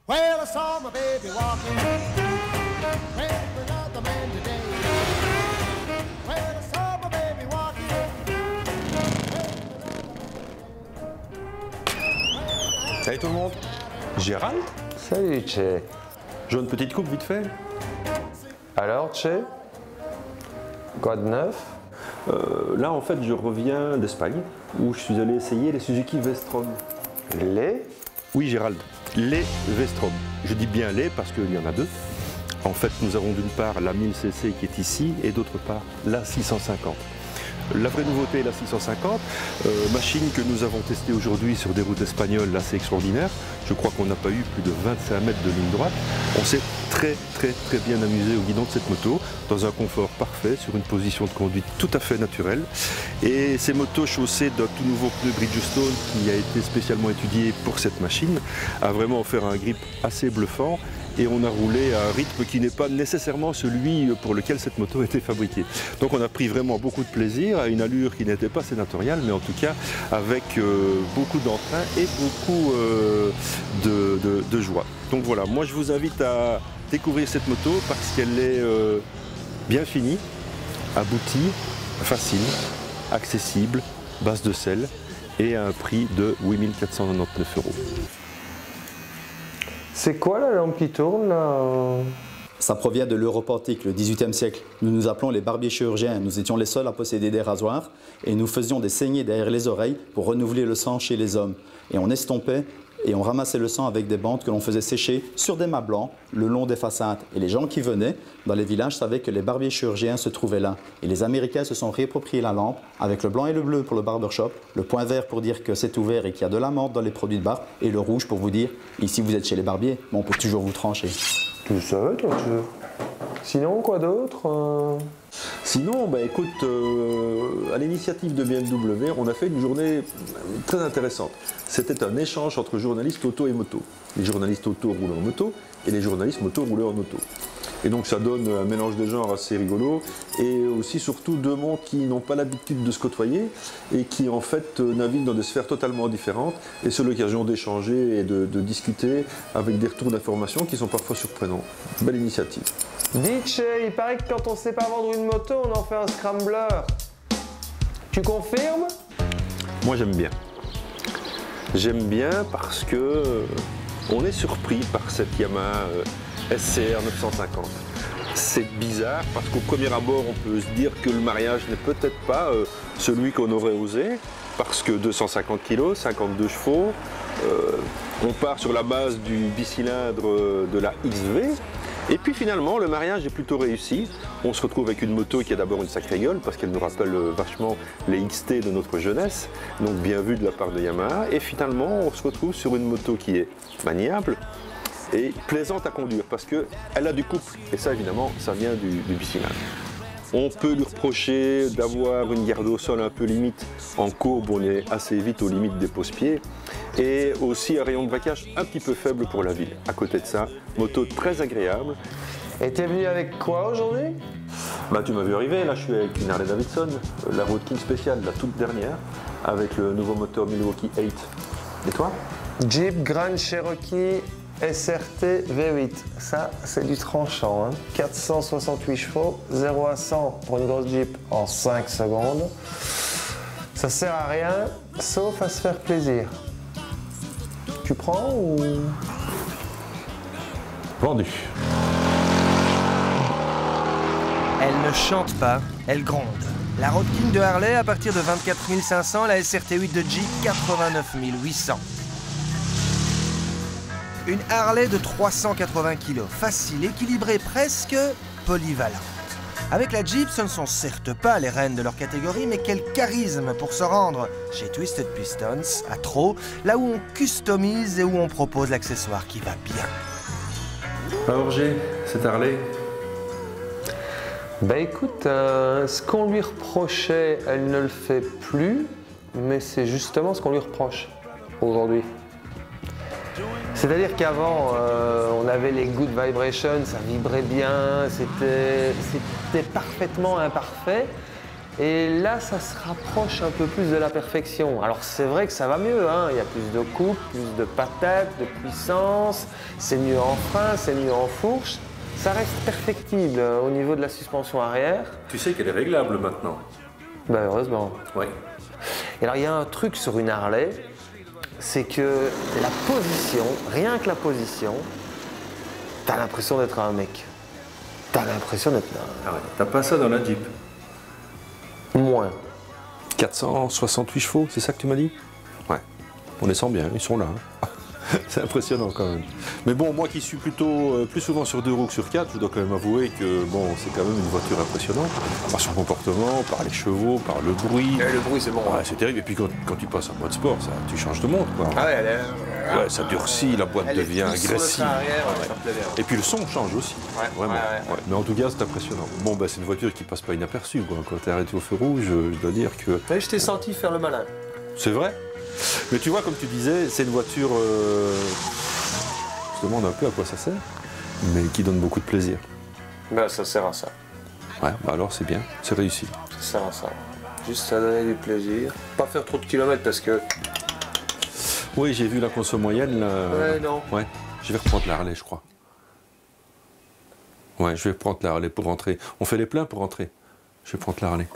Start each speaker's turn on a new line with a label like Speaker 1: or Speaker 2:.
Speaker 1: Well, I saw my baby walking, waiting for another man today. Well, I saw my baby walking,
Speaker 2: Salut tout le monde. Gérald?
Speaker 3: Salut Tché.
Speaker 2: Je veux une petite coupe vite fait.
Speaker 3: Alors Tché? Quoi de neuf?
Speaker 2: Là en fait je reviens d'Espagne où je suis allé essayer les Suzuki V-Strom.
Speaker 3: Les?
Speaker 2: Oui Gérald, les V-Strom. Je dis bien les parce qu'il y en a deux. En fait nous avons d'une part la 1000cc qui est ici et d'autre part la 650. La vraie nouveauté est la 650, machine que nous avons testée aujourd'hui sur des routes espagnoles assez extraordinaires. Je crois qu'on n'a pas eu plus de 25 mètres de ligne droite. On s'est très bien amusé au guidon de cette moto, dans un confort parfait, sur une position de conduite tout à fait naturelle. Et ces motos chaussées d'un tout nouveau pneu Bridgestone qui a été spécialement étudié pour cette machine, a vraiment offert un grip assez bluffant. Et on a roulé à un rythme qui n'est pas nécessairement celui pour lequel cette moto a été fabriquée. Donc on a pris vraiment beaucoup de plaisir à une allure qui n'était pas sénatoriale, mais en tout cas avec beaucoup d'entrain et beaucoup de joie. Donc voilà, moi je vous invite à découvrir cette moto parce qu'elle est bien finie, aboutie, facile, accessible, basse de selle et à un prix de 8 499 €.
Speaker 3: C'est quoi la lampe qui tourne là?
Speaker 4: Ça provient de l'Europe antique, le XVIIIe siècle. Nous nous appelons les barbiers chirurgiens. Nous étions les seuls à posséder des rasoirs et nous faisions des saignées derrière les oreilles pour renouveler le sang chez les hommes. Et on estompait et on ramassait le sang avec des bandes que l'on faisait sécher sur des mâts blancs le long des façades. Et les gens qui venaient dans les villages savaient que les barbiers chirurgiens se trouvaient là. Et les Américains se sont réappropriés la lampe avec le blanc et le bleu pour le barbershop, le point vert pour dire que c'est ouvert et qu'il y a de la menthe dans les produits de barbe et le rouge pour vous dire ici vous êtes chez les barbiers, mais on peut toujours vous trancher.
Speaker 3: Tu le savais toi Tché? Sinon quoi d'autre?
Speaker 2: Sinon, bah, écoute, à l'initiative de BMW, on a fait une journée très intéressante. C'était un échange entre journalistes auto et moto. Les journalistes auto roulent en moto et les journalistes moto roulaient en auto. Et donc ça donne un mélange de genres assez rigolo et aussi surtout deux mondes qui n'ont pas l'habitude de se côtoyer et qui en fait naviguent dans des sphères totalement différentes et c'est l'occasion d'échanger et de discuter avec des retours d'informations qui sont parfois surprenants. Belle initiative.
Speaker 3: Dis Tché, il paraît que quand on sait pas vendre une moto, on en fait un scrambler. Tu confirmes?
Speaker 2: Moi j'aime bien. J'aime bien parce que on est surpris par cette Yamaha SCR 950. C'est bizarre parce qu'au premier abord on peut se dire que le mariage n'est peut-être pas celui qu'on aurait osé parce que 250 kg, 52 chevaux, on part sur la base du bicylindre de la XV. Et puis finalement, le mariage est plutôt réussi. On se retrouve avec une moto qui a d'abord une sacrée gueule parce qu'elle nous rappelle vachement les XT de notre jeunesse, donc bien vu de la part de Yamaha. Et finalement, on se retrouve sur une moto qui est maniable et plaisante à conduire parce qu'elle a du couple. Et ça, évidemment, ça vient du bicylindre. On peut lui reprocher d'avoir une garde au sol un peu limite. En courbe, on est assez vite aux limites des pose-pieds. Et aussi un rayon de braquage un petit peu faible pour la ville. À côté de ça, moto très agréable.
Speaker 3: Et t'es venu avec quoi aujourd'hui?
Speaker 2: Bah, tu m'as vu arriver, là je suis avec une Harley Davidson, la Road King spéciale, la toute dernière, avec le nouveau moteur Milwaukee 8. Et toi?
Speaker 3: Jeep Grand Cherokee SRT V8, ça c'est du tranchant, hein. 468 chevaux, 0 à 100 pour une grosse Jeep en 5 secondes. Ça sert à rien, sauf à se faire plaisir. Tu prends ou...
Speaker 2: Vendu.
Speaker 5: Elle ne chante pas, elle gronde. La Road King de Harley à partir de 24 500, la SRT8 de Jeep 89 800. Une Harley de 380 kg, facile, équilibrée, presque polyvalente. Avec la Jeep, ce ne sont certes pas les reines de leur catégorie, mais quel charisme pour se rendre chez Twisted Pistons, à Trot, là où on customise et où on propose l'accessoire qui va bien.
Speaker 2: Alors Roger, c'est Harley.
Speaker 3: Bah écoute, ce qu'on lui reprochait, elle ne le fait plus, mais c'est justement ce qu'on lui reproche aujourd'hui. C'est-à-dire qu'avant, on avait les good vibrations, ça vibrait bien, c'était parfaitement imparfait. Et là, ça se rapproche un peu plus de la perfection. Alors c'est vrai que ça va mieux, hein. Il y a plus de coupe, plus de patates, de puissance, c'est mieux en frein, c'est mieux en fourche. Ça reste perfectible au niveau de la suspension arrière.
Speaker 2: Tu sais qu'elle est réglable maintenant.
Speaker 3: Ben, heureusement.
Speaker 2: Oui.
Speaker 3: Et alors il y a un truc sur une Harley, c'est que la position, rien que la position, t'as l'impression d'être un mec. T'as l'impression d'être
Speaker 2: Ah ouais, t'as pas ça dans la Jeep.
Speaker 3: moins.
Speaker 2: 468 chevaux, c'est ça que tu m'as dit? Ouais. On les sent bien, ils sont là. Hein. C'est impressionnant quand même. Mais bon, moi qui suis plutôt plus souvent sur 2 roues que sur 4, je dois quand même avouer que bon, c'est quand même une voiture impressionnante. Par son comportement, par les chevaux, par le bruit.
Speaker 3: Et le bruit, c'est bon.
Speaker 2: Ouais, c'est terrible. Et puis quand tu passes en mode sport, ça, tu changes de monde, quoi.
Speaker 3: Ah ouais, elle est...
Speaker 2: Ouais, ça durcit, la boîte devient agressive.
Speaker 3: Arrière, ouais, ça me plaît bien.
Speaker 2: Et puis le son change aussi.
Speaker 3: Ouais,
Speaker 2: Vraiment.
Speaker 3: ouais.
Speaker 2: Ouais. Mais en tout cas, c'est impressionnant. Bon, bah, c'est une voiture qui passe pas inaperçue, quoi. Quand t'es arrêté au feu rouge, je dois dire que...
Speaker 3: Ouais, je t'ai senti faire le malin.
Speaker 2: C'est vrai. Mais tu vois, comme tu disais, c'est une voiture... Je me demande un peu à quoi ça sert, mais qui donne beaucoup de plaisir.
Speaker 3: Ben, ça sert à ça.
Speaker 2: Ouais, bah alors c'est bien, c'est réussi.
Speaker 3: Ça sert à ça. Juste à donner du plaisir. Pas faire trop de kilomètres parce que...
Speaker 2: Oui, j'ai vu la conso moyenne, là.
Speaker 3: Ouais, non.
Speaker 2: Ouais, je vais reprendre la Harley, je crois. Ouais, je vais prendre la Harley pour rentrer. On fait les pleins pour rentrer. Je vais prendre la Harley.